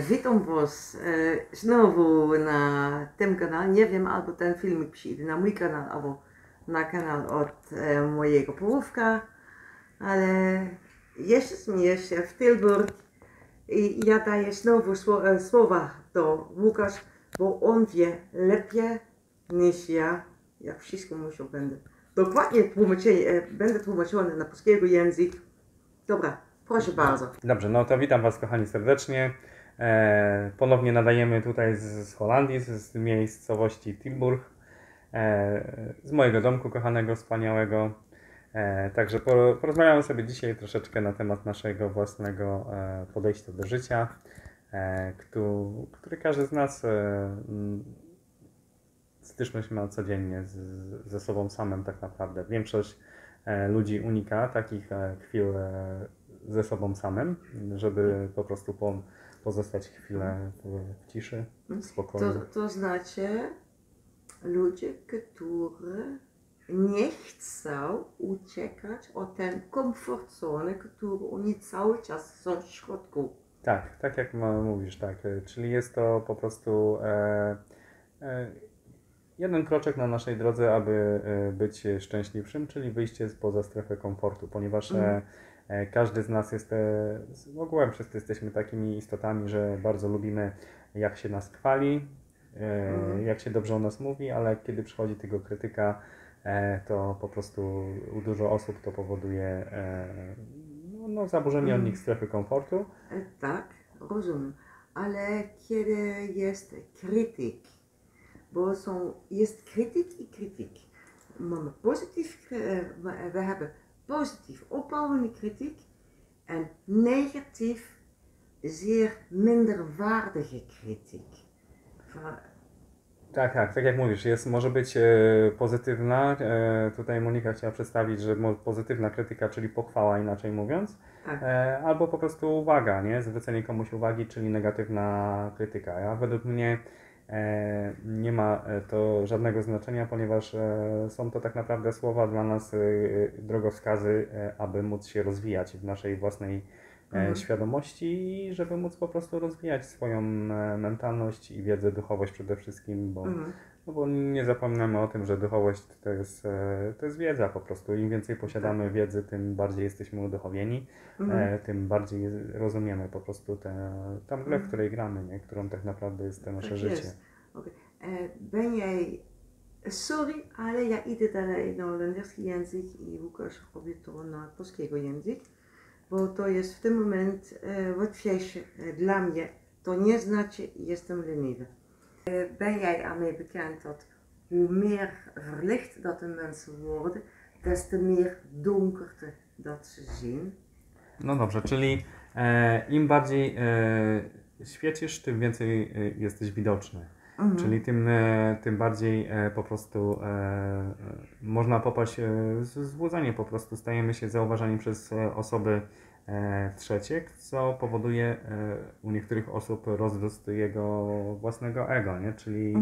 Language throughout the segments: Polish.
Witam Was znowu na tym kanale. Nie wiem, albo ten filmik przyjdzie na mój kanał, albo na kanał od mojego połówka, ale jesteśmy jeszcze w Tilburg i ja daję znowu słowa do Łukasz, bo on wie lepiej niż ja. Ja wszystko muszę będę. Dokładnie będę tłumaczony na polskiego język. Dobra, proszę bardzo. Dobrze, no to witam Was kochani serdecznie. Ponownie nadajemy tutaj z Holandii, z miejscowości Tilburg, z mojego domku kochanego, wspaniałego. Także porozmawiamy sobie dzisiaj troszeczkę na temat naszego własnego podejścia do życia, który każdy z nas styczność ma codziennie ze sobą samym tak naprawdę. Większość ludzi unika takich chwil ze sobą samym, żeby po prostu pozostać chwilę w ciszy, w spokoju. To znaczy ludzie, którzy nie chcą uciekać od tej komfort zony, którą oni cały czas są w środku. Tak jak mówisz, tak. Czyli jest to po prostu jeden kroczek na naszej drodze, aby być szczęśliwszym, czyli wyjście spoza strefy komfortu, ponieważ każdy z nas jest, ogółem wszyscy jesteśmy takimi istotami, że bardzo lubimy, jak się nas chwali, jak się dobrze o nas mówi, ale kiedy przychodzi tego krytyka, to po prostu u dużo osób to powoduje zaburzenie od nich strefy komfortu. Tak, rozumiem, ale kiedy jest krytyk, bo jest krytyk i krytyk. Mamy we hebben positief opbouwende kritiek en negatief zeer minderwaardige kritiek. Tak jak mówisz, może być pozytywna, tutaj Monika chciała przedstawić, że pozytywna krytyka, czyli pochwała inaczej mówiąc, albo po prostu uwaga, nie? Zwrócenie komuś uwagi, czyli negatywna krytyka. Ja według mnie nie ma to żadnego znaczenia, ponieważ są to tak naprawdę słowa dla nas drogowskazy, aby móc się rozwijać w naszej własnej świadomości i żeby móc po prostu rozwijać swoją mentalność i wiedzę, duchowość przede wszystkim, bo nie zapominamy o tym, że duchowość to jest wiedza po prostu. Im więcej posiadamy wiedzy, tym bardziej jesteśmy uduchowieni, tym bardziej rozumiemy po prostu tę grę, w której gramy, nie? Którą tak naprawdę jest to nasze życie. Okay. Ben jij, sorry, ale ja idę dalej na holenderski język i Łukasz robi to na polskiego język, bo to jest w tym moment łatwiejsze dla mnie. To nie znaczy, jestem leniwy. Ben jij ermee bekend dat hoe meer verlicht dat de mensen worden, des te meer donkerte dat ze zien? No dobrze, czyli im bardziej świecisz, tym więcej jesteś widoczny. Czyli tym bardziej po prostu można popaść w złudzenie, po prostu stajemy się zauważani przez osoby trzecie, co powoduje u niektórych osób rozrost jego własnego ego, nie? Czyli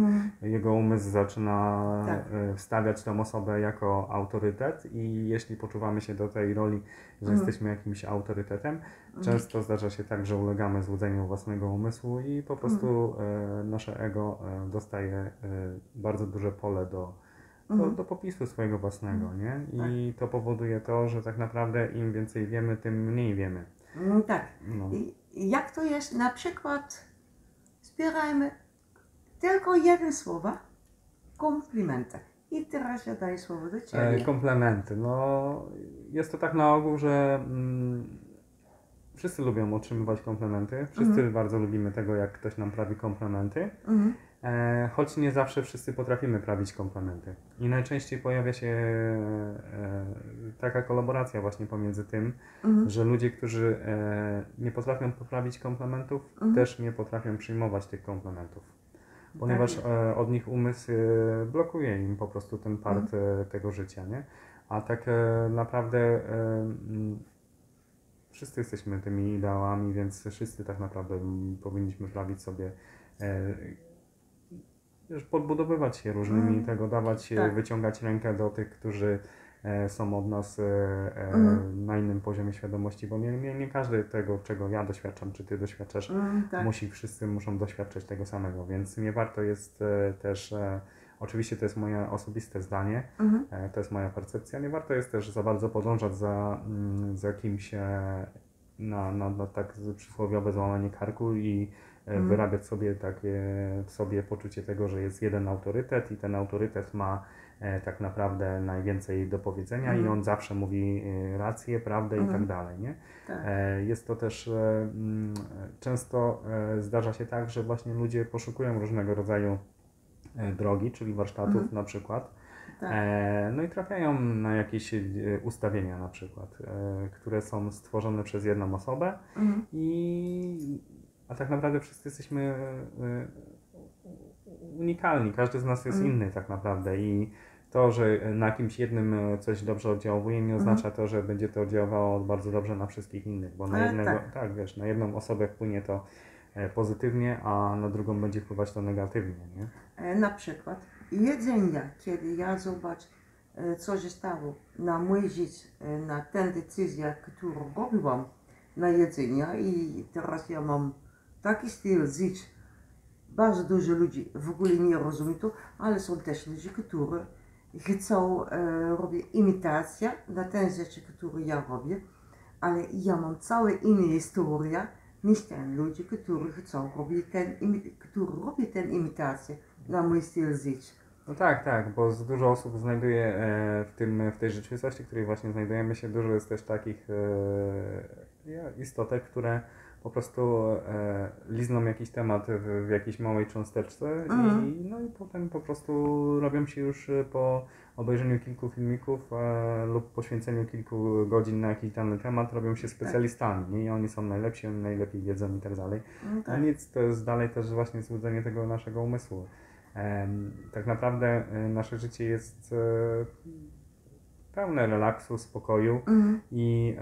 jego umysł zaczyna wstawiać tą osobę jako autorytet i jeśli poczuwamy się do tej roli, że jesteśmy jakimś autorytetem, często zdarza się tak, że ulegamy złudzeniu własnego umysłu i po prostu nasze ego dostaje bardzo duże pole do popisu swojego własnego, nie? I to powoduje to, że tak naprawdę im więcej wiemy, tym mniej wiemy. Tak. No. Jak to jest? Na przykład zbierajmy tylko jedno słowo, komplementy. I teraz ja daję słowo do Ciebie. Komplementy. No, jest to tak na ogół, że wszyscy lubią otrzymywać komplementy. Wszyscy bardzo lubimy tego, jak ktoś nam prawi komplementy. Choć nie zawsze wszyscy potrafimy prawić komplementy. I najczęściej pojawia się taka kolaboracja właśnie pomiędzy tym, że ludzie, którzy nie potrafią poprawić komplementów, też nie potrafią przyjmować tych komplementów. Ponieważ od nich umysł blokuje im po prostu ten part tego życia, nie? A tak naprawdę wszyscy jesteśmy tymi ideałami, więc wszyscy tak naprawdę powinniśmy prawić sobie, podbudowywać się różnymi tego, dawać, wyciągać rękę do tych, którzy są od nas na innym poziomie świadomości, bo nie każdy tego, czego ja doświadczam, czy ty doświadczasz, Tak. wszyscy muszą doświadczać tego samego, więc nie warto jest też, oczywiście to jest moje osobiste zdanie, to jest moja percepcja, nie warto jest też za bardzo podążać za kimś na tak przysłowiowe złamanie karku i wyrabiać sobie takie w sobie poczucie tego, że jest jeden autorytet i ten autorytet ma tak naprawdę najwięcej do powiedzenia i on zawsze mówi rację, prawdę i tak dalej, nie? Tak. Jest to też często zdarza się tak, że właśnie ludzie poszukują różnego rodzaju drogi, czyli warsztatów na przykład. Tak. No i trafiają na jakieś ustawienia na przykład, które są stworzone przez jedną osobę a tak naprawdę wszyscy jesteśmy unikalni, każdy z nas jest inny tak naprawdę i to, że na kimś jednym coś dobrze oddziałuje, nie oznacza to, że będzie to oddziaływało bardzo dobrze na wszystkich innych, bo na jednego, wiesz, na jedną osobę wpłynie to pozytywnie, a na drugą będzie wpływać to negatywnie, nie? Na przykład jedzenie, kiedy ja zobaczę, co się stało na mój życie, na tę decyzję, którą robiłam na jedzenie i teraz ja mam taki styl życia. Bardzo dużo ludzi w ogóle nie rozumie to, ale są też ludzie, którzy chcą robić imitację na te rzeczy, które ja robię, ale ja mam całą inną historię niż ten ludzie, którzy chcą robić tę imitację na mój styl życia. No tak, bo dużo osób znajduje w tej rzeczywistości, w której właśnie znajdujemy się, dużo jest też takich istotek, które po prostu lizną jakiś temat w jakiejś małej cząsteczce i potem po prostu robią się już po obejrzeniu kilku filmików lub poświęceniu kilku godzin na jakiś dany temat, robią się specjalistami, nie? I oni są najlepsi, oni najlepiej wiedzą i tak dalej. A nic, to jest dalej też właśnie złudzenie tego naszego umysłu. Tak naprawdę nasze życie jest pełne relaksu, spokoju i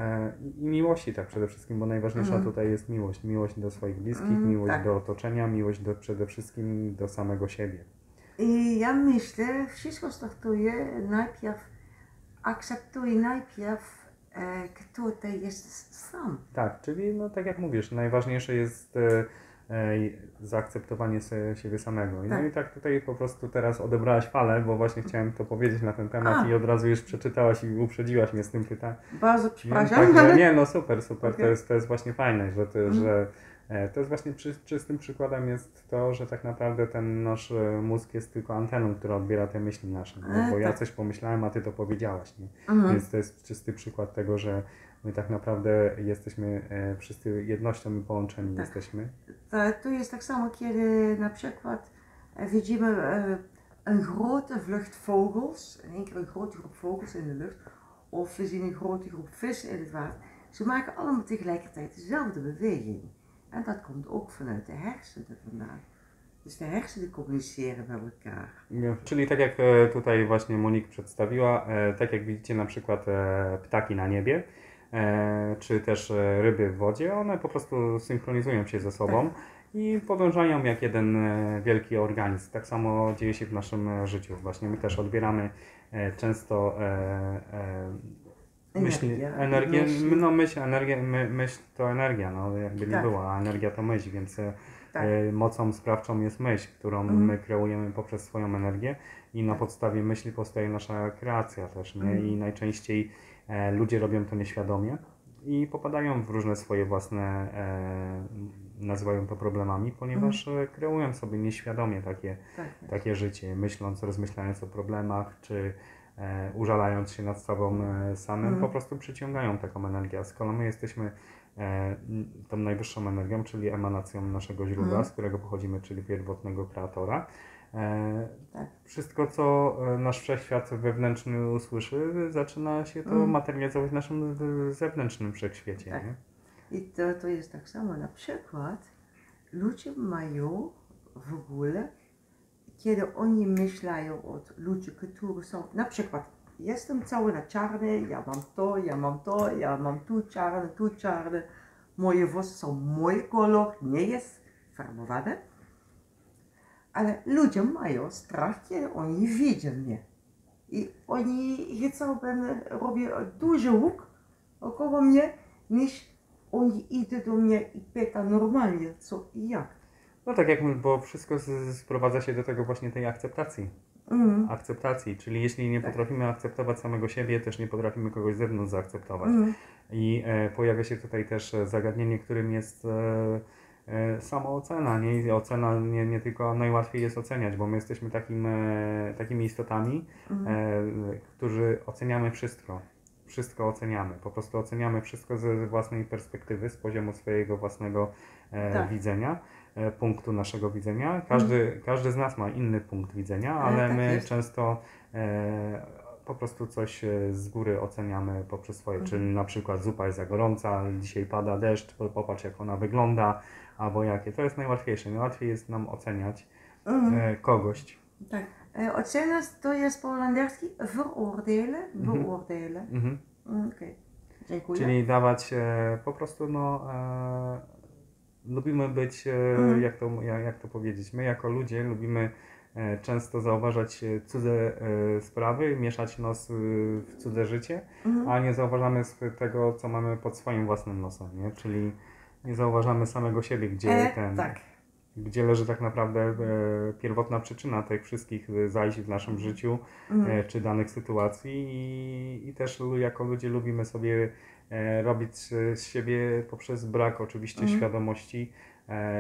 miłości tak przede wszystkim, bo najważniejsza tutaj jest miłość. Miłość do swoich bliskich, miłość do otoczenia, miłość przede wszystkim do samego siebie. I ja myślę, wszystko startuje najpierw, akceptuj najpierw, kto to jest sam. Tak, czyli no tak jak mówisz, najważniejsze jest zaakceptowanie siebie samego. No i tak tutaj po prostu teraz odebrałaś falę, bo właśnie chciałem to powiedzieć na ten temat i od razu już przeczytałaś i uprzedziłaś mnie z tym pytaniem. Bardzo przepraszam. Nie, no super, okay. To jest właśnie fajne, że to jest właśnie czystym przykładem jest to, że tak naprawdę ten nasz mózg jest tylko anteną, która odbiera te myśli nasze, bo ja coś pomyślałem, a ty to powiedziałaś, nie? Więc to jest czysty przykład tego, że my tak naprawdę jesteśmy wszyscy jednością i połączeni jesteśmy. To jest tak samo, kiedy na przykład widzimy een grote vlucht vogels, in één keer een grote groep vogels in de lucht, of we zien een grote groep vissen in het water. Ze maken allemaal tegelijkertijd dezelfde beweging. En dat komt ook vanuit de hersenen vandaan. Dus de hersenen communiceren met elkaar. Czyli tak jak tutaj właśnie Monique przedstawiła, tak jak widzicie na przykład ptaki na niebie, czy też ryby w wodzie, one po prostu synchronizują się ze sobą i podążają jak jeden wielki organizm. Tak samo dzieje się w naszym życiu. Właśnie my też odbieramy często energię, myśl to energia, no jakby nie była, a energia to myśl, więc mocą sprawczą jest myśl, którą my kreujemy poprzez swoją energię i na podstawie myśli powstaje nasza kreacja też, nie? I najczęściej ludzie robią to nieświadomie i popadają w różne swoje własne, nazywają to problemami, ponieważ kreują sobie nieświadomie takie życie, rozmyślając o problemach, czy użalając się nad sobą samym, po prostu przyciągają taką energię. A z kolei my jesteśmy tą najwyższą energią, czyli emanacją naszego źródła, z którego pochodzimy, czyli pierwotnego kreatora. Wszystko, co nasz wszechświat wewnętrzny usłyszy, zaczyna się to materializować w naszym zewnętrznym wszechświecie. Nie? I to jest tak samo. Na przykład ludzie mają w ogóle, kiedy oni myślają od ludzi, którzy są, na przykład jestem cały na czarny, ja mam tu czarny, moje włosy są mój kolor, nie jest farbowane, ale ludzie mają strach, kiedy oni widzą mnie. I oni chcą, robią duży łuk około mnie, niż oni idą do mnie i pytają normalnie, co i jak. No tak jak, bo wszystko sprowadza się do tego właśnie tej akceptacji. Akceptacji, czyli jeśli nie potrafimy akceptować samego siebie, też nie potrafimy kogoś z zewnątrz zaakceptować. I pojawia się tutaj też zagadnienie, którym jest samoocena, nie? I ocena nie tylko najłatwiej jest oceniać, bo my jesteśmy takimi istotami, którzy oceniamy wszystko. Wszystko oceniamy. Po prostu oceniamy wszystko ze własnej perspektywy, z poziomu swojego własnego widzenia, punktu naszego widzenia. Każdy z nas ma inny punkt widzenia, ale my często po prostu coś z góry oceniamy poprzez swoje, czyli na przykład zupa jest za gorąca, dzisiaj pada deszcz, popatrz jak ona wygląda, albo jakie. To jest najłatwiejsze. Najłatwiej jest nam oceniać kogoś. Tak. Oceniać to jest po holenderski veroordelen, beoordelen. Okej. Dziękuję. Czyli dawać po prostu, lubimy być, jak to powiedzieć, my jako ludzie lubimy często zauważać cudze sprawy, mieszać nos w cudze życie, a nie zauważamy tego, co mamy pod swoim własnym nosem, nie? Czyli nie zauważamy samego siebie, gdzie leży tak naprawdę pierwotna przyczyna tych wszystkich zajść w naszym życiu, czy danych sytuacji i też jako ludzie lubimy sobie robić z siebie poprzez brak oczywiście świadomości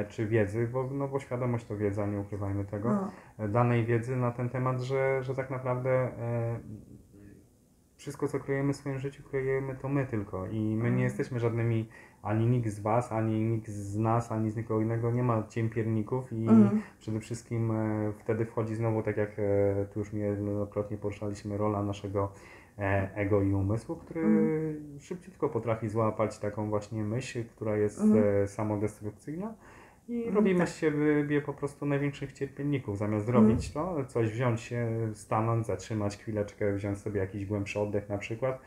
czy wiedzy, bo świadomość to wiedza, nie ukrywajmy tego, danej wiedzy na ten temat, że tak naprawdę wszystko co kryjemy w swoim życiu, kryjemy to my tylko i my nie jesteśmy żadnymi, ani nikt z Was, ani nikt z nas, ani z nikogo innego nie ma ciempierników i przede wszystkim wtedy wchodzi znowu, tak jak tu już niejednokrotnie poruszaliśmy, rola naszego ego i umysłu, który szybciutko potrafi złapać taką właśnie myśl, która jest samodestrukcyjna i robimy z siebie po prostu największych cierpienników. Zamiast robić to, coś wziąć się, stanąć, zatrzymać chwileczkę, wziąć sobie jakiś głębszy oddech na przykład.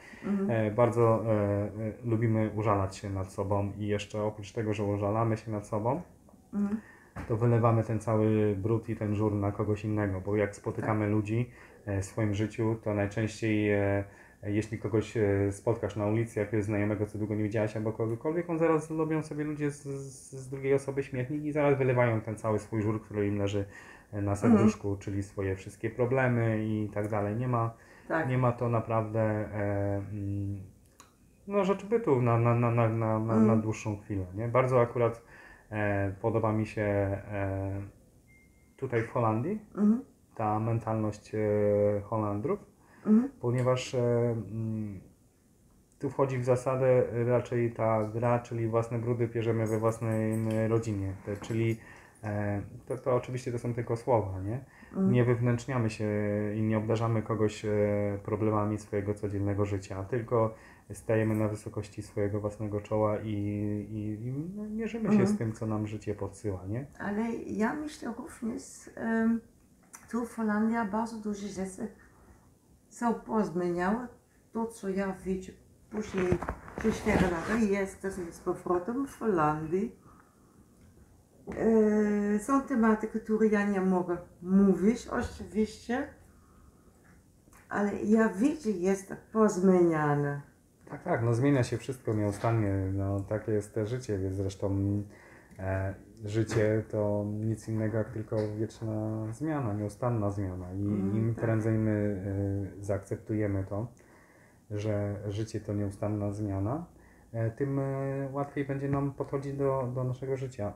Bardzo lubimy użalać się nad sobą i jeszcze oprócz tego, że użalamy się nad sobą, to wylewamy ten cały brud i ten żur na kogoś innego, bo jak spotykamy ludzi w swoim życiu, to najczęściej jeśli kogoś spotkasz na ulicy, jakiegoś znajomego, co długo nie widziałaś, albo kogokolwiek, on zaraz lubią sobie ludzie z drugiej osoby śmietnik i zaraz wylewają ten cały swój żur, który im leży na serduszku, czyli swoje wszystkie problemy i tak dalej. Nie ma to naprawdę rzecz bytu na dłuższą chwilę. Nie? Bardzo akurat podoba mi się tutaj w Holandii ta mentalność Holandrów, ponieważ tu wchodzi w zasadę raczej ta gra, czyli własne brudy bierzemy we własnej rodzinie, czyli to oczywiście to są tylko słowa, nie? Nie wywnętrzniamy się i nie obdarzamy kogoś problemami swojego codziennego życia, tylko stajemy na wysokości swojego własnego czoła i mierzymy się z tym, co nam życie podsyła, nie? Ale ja myślę również, tu w Holandii bardzo dużo rzeczy są pozmieniały. To, co ja widzę później przez 4 lata jest z powrotem w Holandii. Są tematy, które ja nie mogę mówić oczywiście, ale ja widzę, jest pozmieniane. Tak, zmienia się wszystko nieustannie, takie jest te życie, więc zresztą życie to nic innego jak tylko wieczna zmiana, nieustanna zmiana i im prędzej my zaakceptujemy to, że życie to nieustanna zmiana, tym łatwiej będzie nam podchodzić do naszego życia.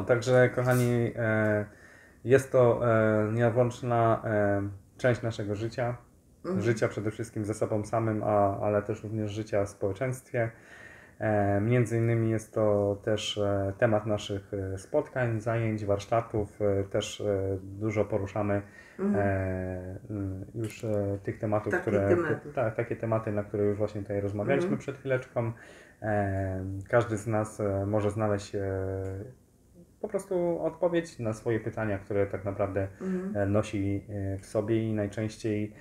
Także kochani, jest to nieodłączna część naszego życia, życia przede wszystkim ze sobą samym, ale też również życia w społeczeństwie. Między innymi jest to też temat naszych spotkań, zajęć, warsztatów. Też dużo poruszamy już tych tematów, takie tematy, na które już właśnie tutaj rozmawialiśmy przed chwileczką. Każdy z nas może znaleźć po prostu odpowiedź na swoje pytania, które tak naprawdę nosi w sobie i najczęściej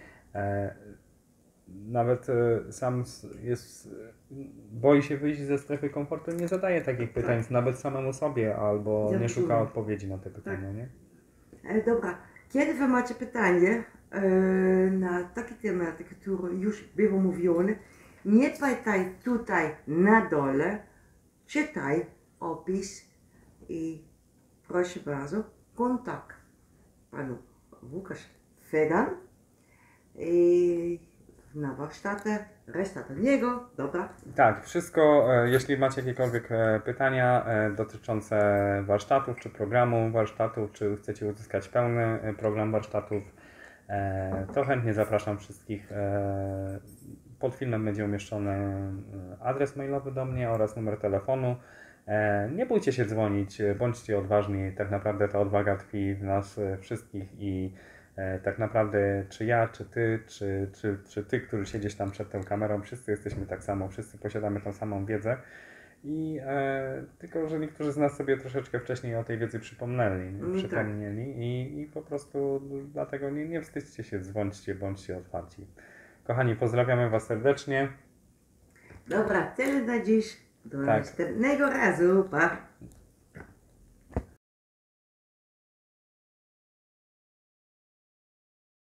nawet sam boi się wyjść ze strefy komfortu, nie zadaje takich pytań nawet samemu sobie albo nie szuka odpowiedzi na te pytania, nie? Dobra, Kiedy wy macie pytanie na takie tematy, które już było mówione, nie pamiętaj tutaj na dole, czytaj opis i proszę bardzo, kontakt panu Łukasz Fedan i na warsztatę, reszta do niego, dobra? Tak, wszystko, jeśli macie jakiekolwiek pytania dotyczące warsztatów, czy programu warsztatów, czy chcecie uzyskać pełny program warsztatów, to chętnie zapraszam wszystkich. Pod filmem będzie umieszczony adres mailowy do mnie oraz numer telefonu. Nie bójcie się dzwonić, bądźcie odważni, tak naprawdę ta odwaga tkwi w nas wszystkich i tak naprawdę czy ja, czy ty, czy ty, który siedzisz tam przed tą kamerą, wszyscy jesteśmy tak samo, wszyscy posiadamy tą samą wiedzę i tylko, że niektórzy z nas sobie troszeczkę wcześniej o tej wiedzy przypomnieli i po prostu dlatego nie wstydźcie się, dzwońcie, bądźcie otwarci. Kochani, pozdrawiamy Was serdecznie. Dobra, tyle na dziś. Do następnego razu. Pa!